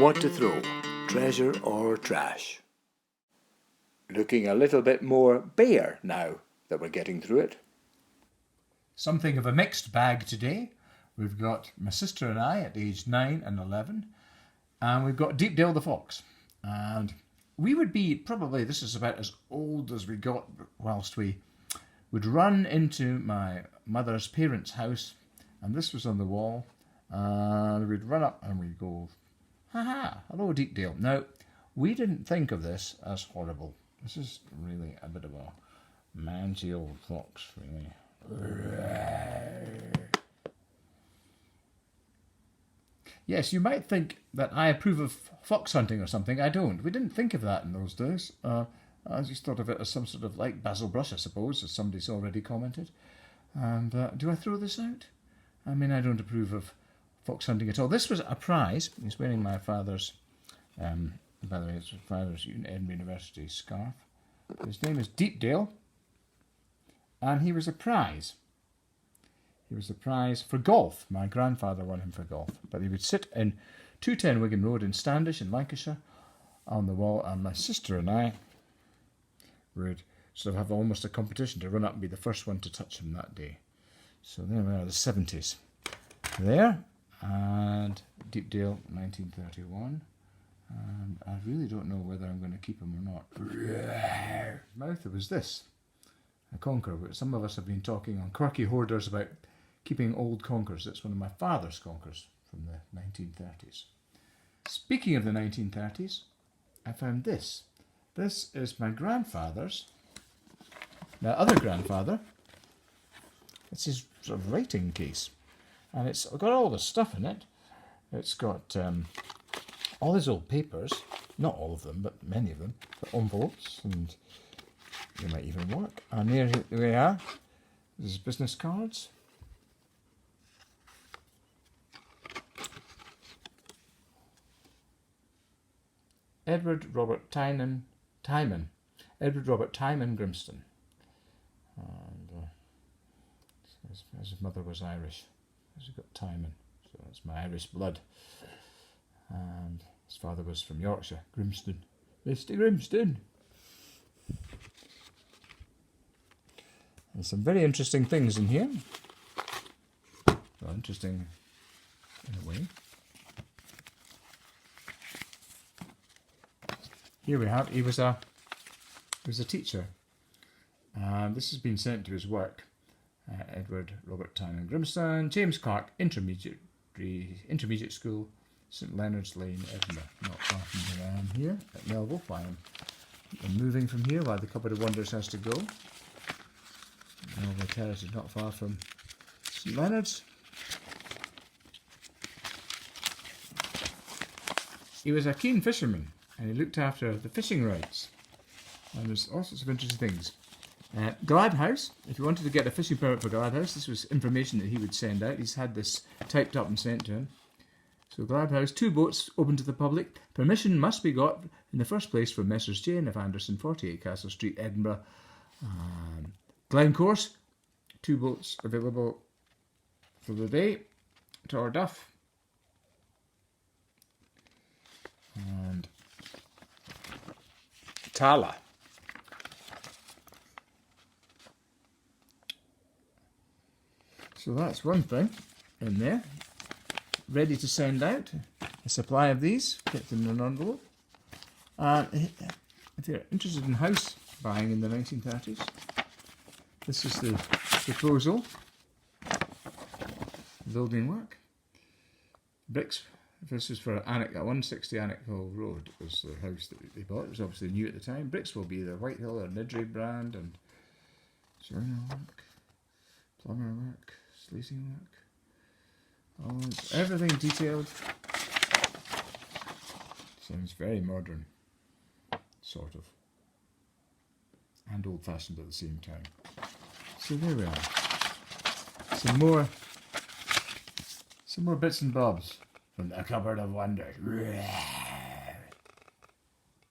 what to throw, treasure or trash. Looking a little bit more bare now that we're getting through it. Something of a mixed bag today. We've got my sister and I at age 9 and 11, and we've got Deepdale the fox. And we would be, probably this is about as old as we got, whilst we would run into my mother's parents' house, and this was on the wall, and we'd run up and we'd go, "Ha ha, hello Deepdale." Now, we didn't think of this as horrible. This is really a bit of a mangy old fox, really. Yes, you might think that I approve of fox hunting or something. I don't. We didn't think of that in those days. I just thought of it as some sort of like basil brush, I suppose, as somebody's already commented. And do I throw this out? I mean, I don't approve of fox hunting at all. This was a prize. He's wearing my father's, by the way, it's my father's Edinburgh University scarf. His name is Deepdale, and he was a prize. He was a prize for golf. My grandfather won him for golf. But he would sit in 210 Wigan Road in Standish in Lancashire on the wall, and my sister and I would sort of have almost a competition to run up and be the first one to touch him that day. So there we are, the 70s. There, and Deepdale, 1931. And I really don't know whether I'm going to keep him or not. Mouth, it was this. A conker. Some of us have been talking on Quirky Hoarders about keeping old conkers. It's one of my father's conkers from the 1930s. Speaking of the 1930s, I found this. This is my grandfather's, my other grandfather. It's his sort of writing case. And it's got all the stuff in it. It's got all his old papers, not all of them, but many of them, the envelopes, and they might even work. And here we are. This is business cards. Edward Robert Timon Grimston. And his mother was Irish. He's got Timon, so that's my Irish blood. And his father was from Yorkshire, Grimston. Mr. Grimston. There's some very interesting things in here. Well, interesting in a way. Here we have, he was a teacher. This has been sent to his work. Edward Robert Timon Grimston, James Clark Intermediate School, St Leonard's Lane, Edinburgh. Not far from where I am here at Melville. I'm moving from here while the Cupboard of Wonders has to go. Melville Terrace is not far from St Leonard's. He was a keen fisherman, and he looked after the fishing rights. And there's all sorts of interesting things. Glad House, if you wanted to get a fishing permit for Glad House, this was information that he would send out. He's had this typed up and sent to him. So Glad House, 2 boats open to the public. Permission must be got in the first place from Messrs J and F Anderson, 48 Castle Street, Edinburgh. Glencourse, 2 boats available for the day. Torduff. And Tala. So that's one thing in there. Ready to send out. A supply of these. Kept in an envelope. If you're interested in house buying in the 1930s, this is the proposal. Building work. Bricks. This is for 160 Annickhill Road was the house that they bought. It was obviously new at the time. Bricks will be the Whitehill or Nidri brand, and journal work, plumber work, slacing work. Everything detailed. Sounds very modern, sort of, and old-fashioned at the same time. So there we are. Some more bits and bobs from the Cupboard of Wonders.